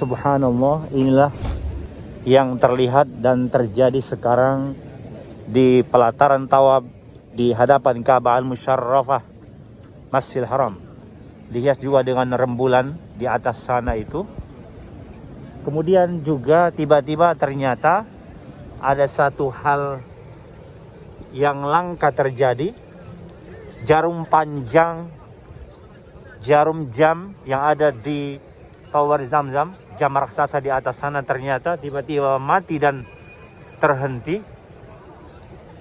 subhanallah, inilah yang terlihat dan terjadi sekarang di pelataran tawaf di hadapan Ka'bah Al-Musyarrafah, Masjidil Haram. Dihias juga dengan rembulan di atas sana itu. Kemudian juga tiba-tiba ternyata ada satu hal yang langka terjadi. Jarum panjang, jarum jam yang ada di Tower Zamzam, jam raksasa di atas sana, ternyata tiba-tiba mati dan terhenti,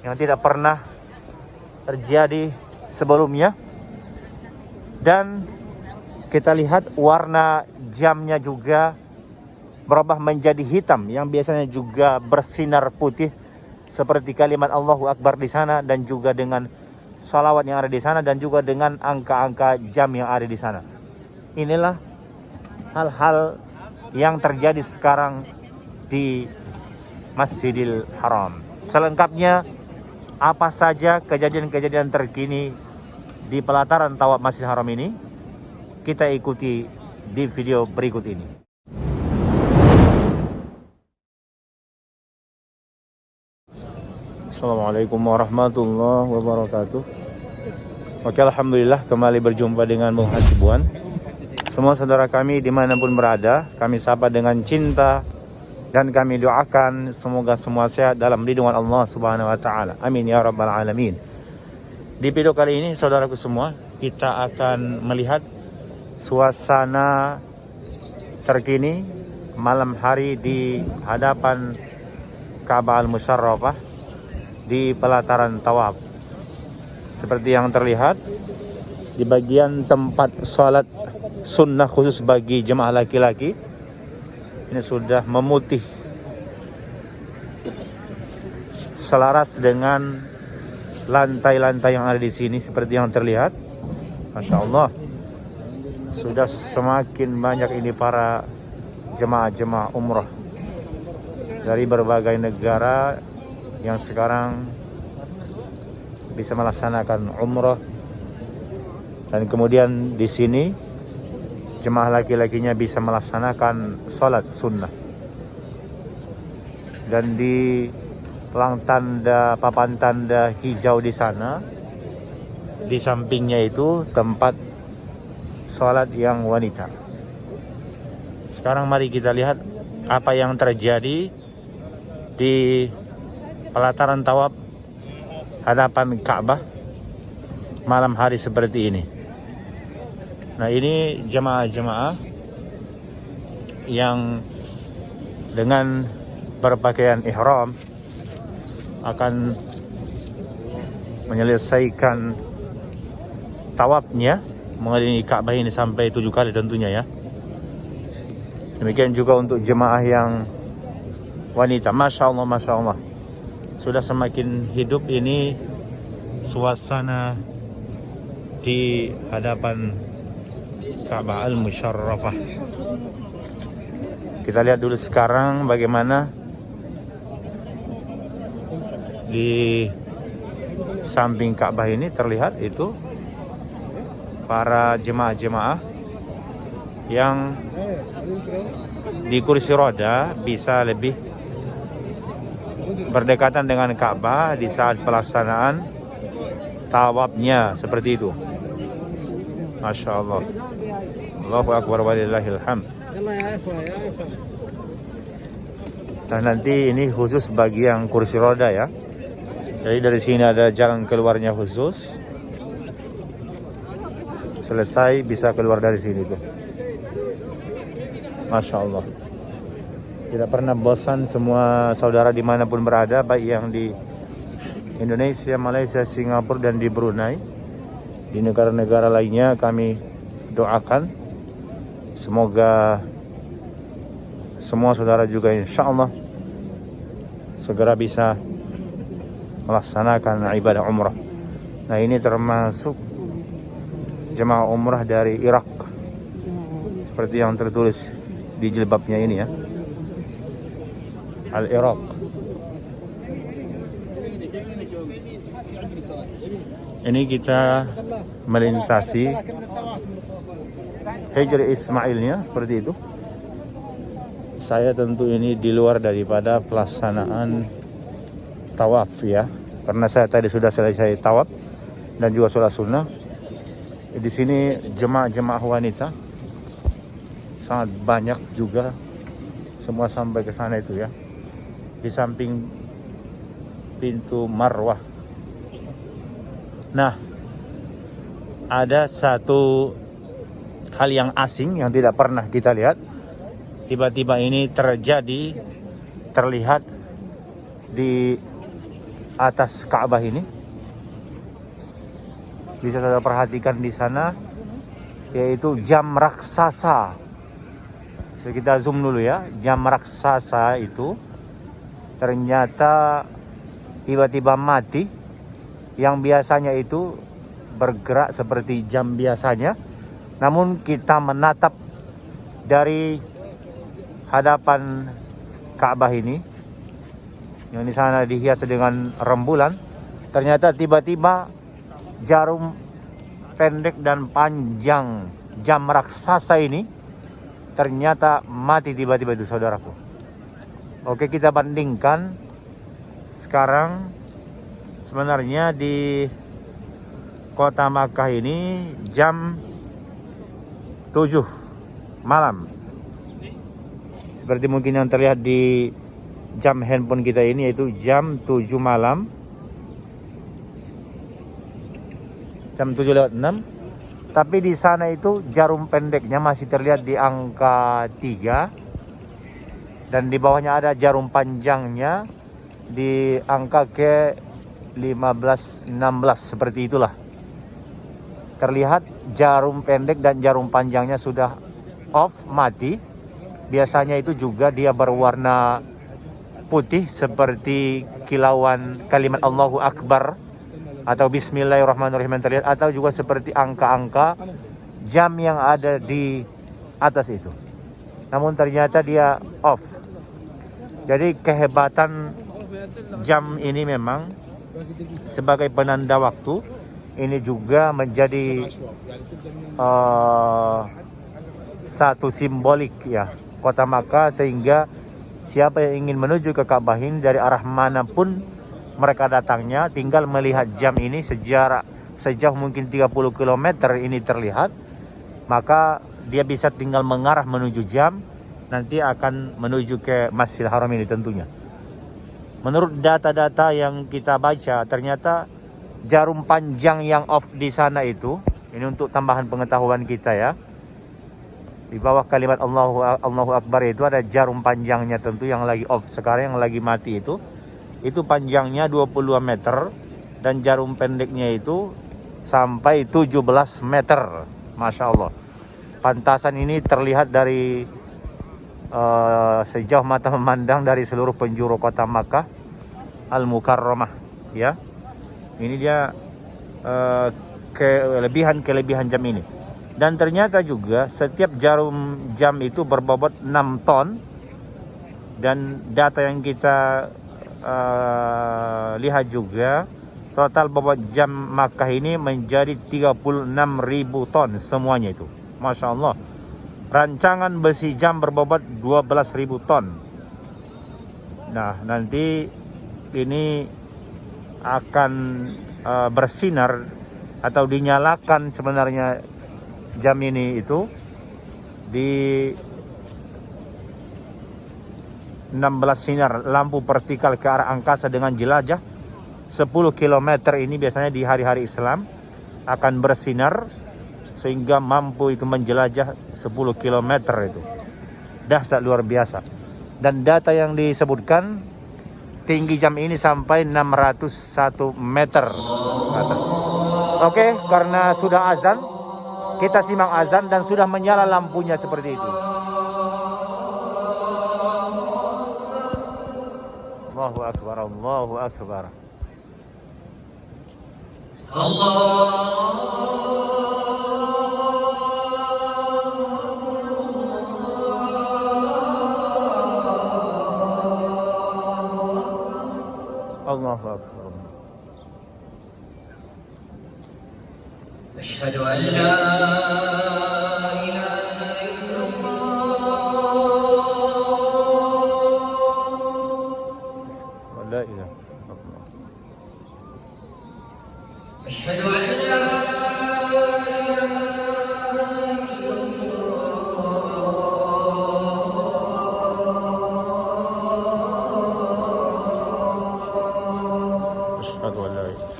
yang tidak pernah terjadi sebelumnya. Dan kita lihat warna jamnya juga berubah menjadi hitam, yang biasanya juga bersinar putih seperti kalimat Allahu Akbar di sana, dan juga dengan salawat yang ada di sana, dan juga dengan angka-angka jam yang ada di sana. Inilah hal-hal yang terjadi sekarang di Masjidil Haram. Selengkapnya apa saja kejadian-kejadian terkini di pelataran tawaf Masjidil Haram ini, kita ikuti di video berikut ini. Assalamualaikum warahmatullahi wabarakatuh. Oke, alhamdulillah kembali berjumpa dengan Bung Hasibuan. Semua saudara kami dimanapun berada, kami sapa dengan cinta dan kami doakan semoga semua sehat dalam lindungan Allah Subhanahu wa taala. Amin ya rabbal alamin. Di video kali ini saudaraku semua, kita akan melihat suasana terkini malam hari di hadapan Ka'bah Al-Musyarrafah di pelataran tawaf. Seperti yang terlihat di bagian tempat sholat sunnah khusus bagi jemaah laki-laki, ini sudah memutih selaras dengan lantai-lantai yang ada di sini. Seperti yang terlihat, Masya Allah, sudah semakin banyak ini para jemaah-jemaah umrah dari berbagai negara yang sekarang bisa melaksanakan umrah. Dan kemudian di sini jemaah laki-lakinya bisa melaksanakan sholat sunnah. Dan di papan tanda hijau di sana, di sampingnya itu tempat sholat yang wanita. Sekarang mari kita lihat apa yang terjadi di pelataran tawaf hadapan Ka'bah malam hari seperti ini. Nah, ini jemaah-jemaah yang dengan berpakaian ihram akan menyelesaikan tawafnya mengelilingi Ka'bah ini sampai 7 kali tentunya ya. Demikian juga untuk jemaah yang wanita. Masya Allah, Masya Allah, sudah semakin hidup ini suasana di hadapan Ka'bah Al-Musyarrafah. Kita lihat dulu sekarang bagaimana di samping Ka'bah ini terlihat itu para jemaah-jemaah yang di kursi roda bisa lebih berdekatan dengan Ka'bah di saat pelaksanaan tawafnya seperti itu. Masya Allah, Allahu Akbar walillahil hamd. Nah, nanti ini khusus bagi yang kursi roda ya. Jadi dari sini ada jalan keluarnya khusus. Selesai bisa keluar dari sini tuh. Masya Allah, tidak pernah bosan semua saudara dimanapun berada, baik yang di Indonesia, Malaysia, Singapura, dan di Brunei, di negara-negara lainnya. Kami doakan semoga semua saudara juga insya Allah segera bisa melaksanakan ibadah umrah. Nah, ini termasuk jemaah umrah dari Irak, seperti yang tertulis di jilbabnya ini ya, Al-Iraq. Ini kita melintasi Hijr Ismailnya seperti itu. saya tentu ini di luar daripada pelaksanaan tawaf ya, karena saya tadi sudah selesai tawaf dan juga sholat sunnah. Di sini jemaah-jemaah wanita sangat banyak juga, semua sampai ke sana itu ya, di samping pintu Marwah. Nah, ada satu hal yang asing yang tidak pernah kita lihat. Tiba-tiba ini terlihat di atas Ka'bah ini. Bisa saudara perhatikan di sana, yaitu jam raksasa. Bisa kita zoom dulu ya. Jam raksasa itu ternyata tiba-tiba mati. Yang biasanya itu bergerak seperti jam biasanya, namun kita menatap dari hadapan Ka'bah ini yang di sana dihias dengan rembulan, ternyata tiba-tiba jarum pendek dan panjang jam raksasa ini ternyata mati tiba-tiba itu, saudaraku. Oke, kita bandingkan sekarang. Sebenarnya di kota Makkah ini jam 7 malam. Seperti mungkin yang terlihat di jam handphone kita ini, yaitu jam 7 malam. Jam 7:06. Tapi di sana itu jarum pendeknya masih terlihat di angka 3. Dan di bawahnya ada jarum panjangnya di angka ke 15, 16, seperti itulah. Terlihat jarum pendek dan jarum panjangnya sudah off, mati. Biasanya itu juga dia berwarna putih seperti kilauan kalimat Allahu Akbar atau Bismillahirrahmanirrahim yang terlihat, atau juga seperti angka-angka jam yang ada di atas itu. Namun ternyata dia off. Jadi kehebatan jam ini memang sebagai penanda waktu, ini juga menjadi satu simbolik ya kota Makkah, sehingga siapa yang ingin menuju ke Ka'bah ini dari arah manapun mereka datangnya, tinggal melihat jam ini sejauh mungkin 30 km ini terlihat, maka dia bisa tinggal mengarah menuju jam, nanti akan menuju ke Masjidil Haram ini tentunya. Menurut data-data yang kita baca, ternyata jarum panjang yang off di sana itu, ini untuk tambahan pengetahuan kita ya, di bawah kalimat Allahu Akbar itu ada jarum panjangnya tentu yang lagi off sekarang, yang lagi mati itu panjangnya 22 meter dan jarum pendeknya itu sampai 17 meter. Masya Allah, pantasan ini terlihat dari sejauh mata memandang dari seluruh penjuru kota Makkah Al-Mukarramah ya. Ini dia kelebihan jam ini. Dan ternyata juga setiap jarum jam itu berbobot 6 ton. Dan data yang kita lihat juga, total bobot jam Makkah ini menjadi 36.000 ton semuanya itu. Masya Allah. Rancangan besi jam berbobot 12.000 ton. Nah, nanti ini akan bersinar atau dinyalakan sebenarnya jam ini itu di 16 sinar lampu vertikal ke arah angkasa dengan jelajah 10 km. Ini biasanya di hari-hari Islam akan bersinar sehingga mampu itu menjelajah 10 km itu. Dahsyat luar biasa. Dan data yang disebutkan, tinggi jam ini sampai 601 meter ke atas. Oke, karena sudah azan, kita simak azan dan sudah menyala lampunya seperti itu. Allahu Akbar, Allahu Akbar. Allahu Akbar. Asyhadu an la ilaha illallah. Asyhadu an la ilaha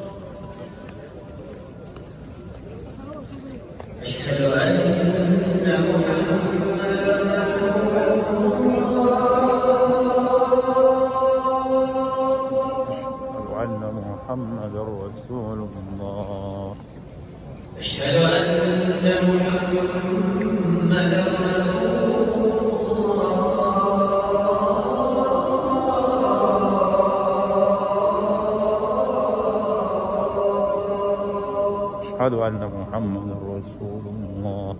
أن محمد رسول الله. أشهد أن محمد رسول الله. أشهد أن محمد رسول الله.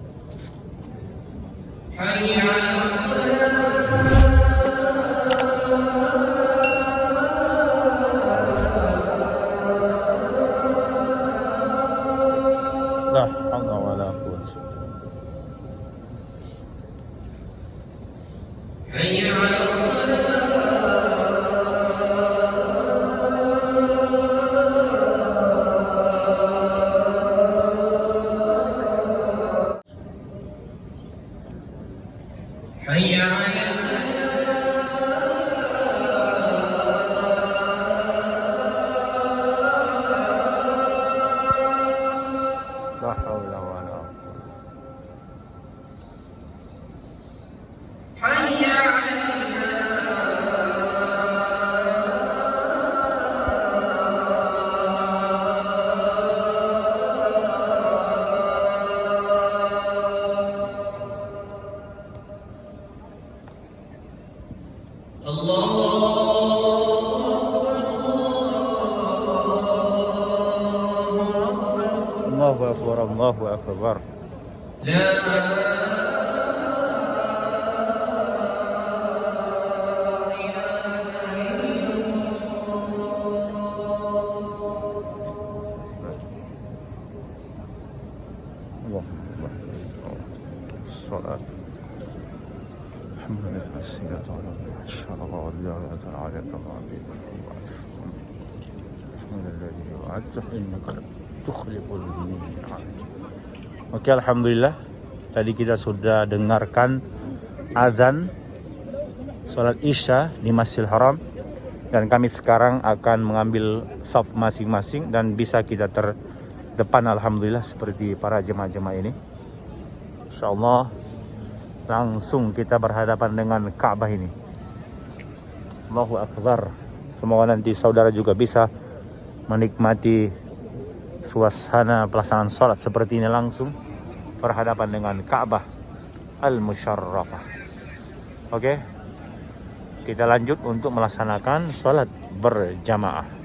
حي على الصلاة. لا حول ولا قوة. حي على الصلاة. حي على لا حول ولا قوة. حي على الله أكبر الله أكبر. لا الله أكبر. الصلاة الحمد لله السيدة على الشرع والجارة العالية الرابعة من الذي وعدت إنك tukhliful mi'ad. Oke, alhamdulillah. Tadi kita sudah dengarkan azan salat Isya di Masjidil Haram dan kami sekarang akan mengambil shaf masing-masing dan bisa kita terdepan alhamdulillah seperti para jemaah-jemaah ini. Insyaallah langsung kita berhadapan dengan Ka'bah ini. Allahu Akbar. Semoga nanti saudara juga bisa menikmati suasana pelaksanaan sholat seperti ini langsung berhadapan dengan Ka'bah Al-Musyarrafah. Oke, kita lanjut untuk melaksanakan sholat berjamaah.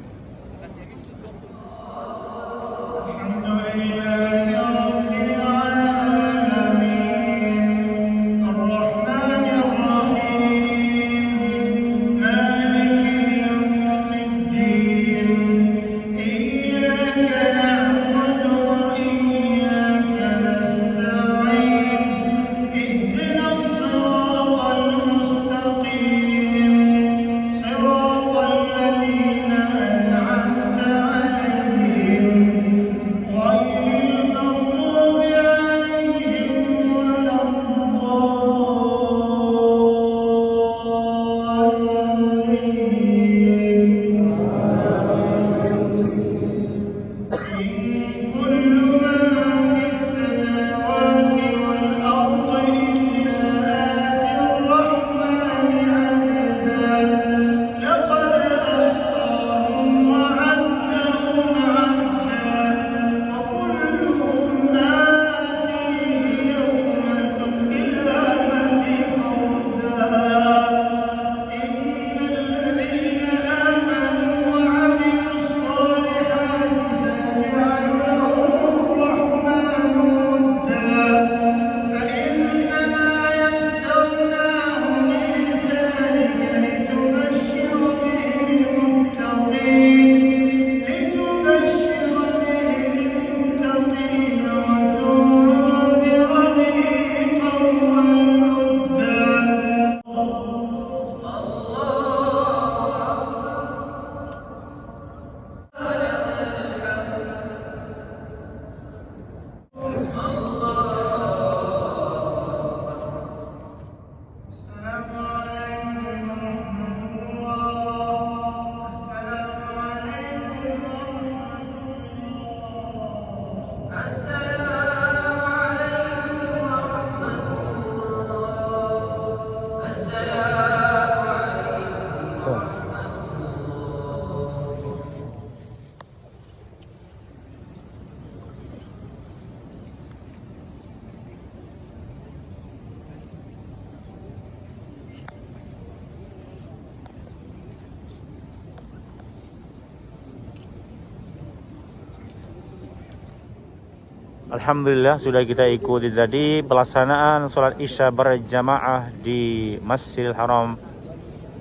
Alhamdulillah sudah kita ikuti tadi pelaksanaan sholat isya berjamaah di Masjidil Haram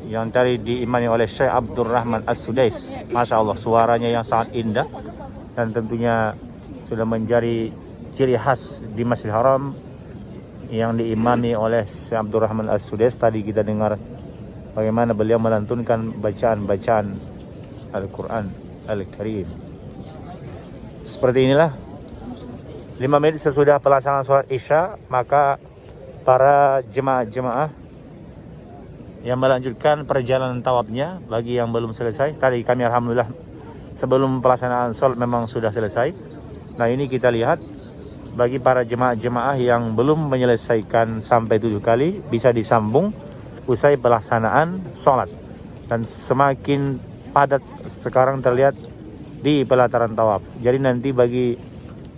yang tadi diimani oleh Syekh Abdurrahman As-Sudais. Masya Allah, suaranya yang sangat indah dan tentunya sudah menjadi ciri khas di Masjidil Haram yang diimami oleh Syekh Abdurrahman As-Sudais. Tadi kita dengar bagaimana beliau melantunkan bacaan-bacaan Al-Quran Al-Karim. Seperti inilah 5 menit sesudah pelaksanaan sholat isya, maka para jemaah-jemaah yang melanjutkan perjalanan tawafnya. Bagi yang belum selesai, tadi kami alhamdulillah sebelum pelaksanaan sholat memang sudah selesai. Nah ini kita lihat bagi para jemaah-jemaah yang belum menyelesaikan sampai 7 kali, bisa disambung usai pelaksanaan sholat. Dan semakin padat sekarang terlihat di pelataran tawaf. Jadi nanti bagi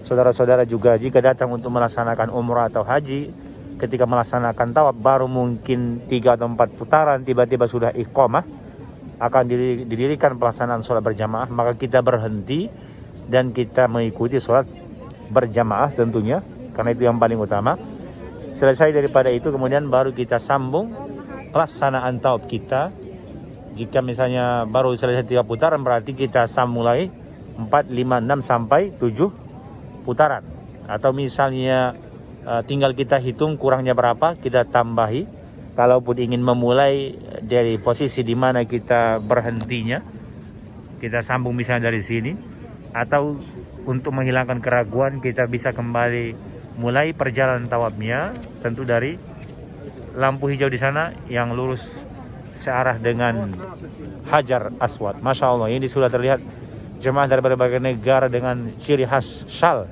saudara-saudara juga jika datang untuk melaksanakan umrah atau haji, ketika melaksanakan tawaf baru mungkin 3 atau 4 putaran tiba-tiba sudah iqamah, akan didirikan pelaksanaan sholat berjamaah, maka kita berhenti dan kita mengikuti sholat berjamaah tentunya, karena itu yang paling utama. Selesai daripada itu kemudian baru kita sambung pelaksanaan tawaf kita. Jika misalnya baru selesai 3 putaran, berarti kita sambung lagi 4, 5, 6 sampai 7 putaran. Atau misalnya tinggal kita hitung kurangnya berapa, kita tambahi. Kalaupun ingin memulai dari posisi di mana kita berhentinya, kita sambung misalnya dari sini. Atau untuk menghilangkan keraguan, kita bisa kembali mulai perjalanan tawafnya, tentu dari lampu hijau di sana yang lurus searah dengan Hajar Aswad. Masya Allah, ini sudah terlihat jemaah dari berbagai negara dengan ciri khas syal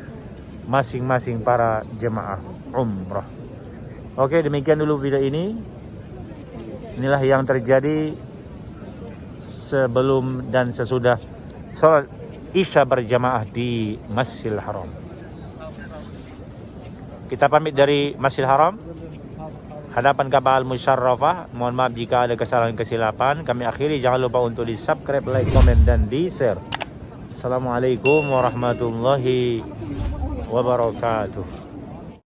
masing-masing para jemaah umrah. Oke, demikian dulu video ini. Inilah yang terjadi sebelum dan sesudah sholat isya berjamaah di Masjidil Haram. Kita pamit dari Masjidil Haram, hadapan Ka'bah Al-Musyarrafah. Mohon maaf jika ada kesalahan kesilapan. Kami akhiri, jangan lupa untuk di subscribe, like, komen, dan di share. Assalamualaikum warahmatullahi wabarakatuh.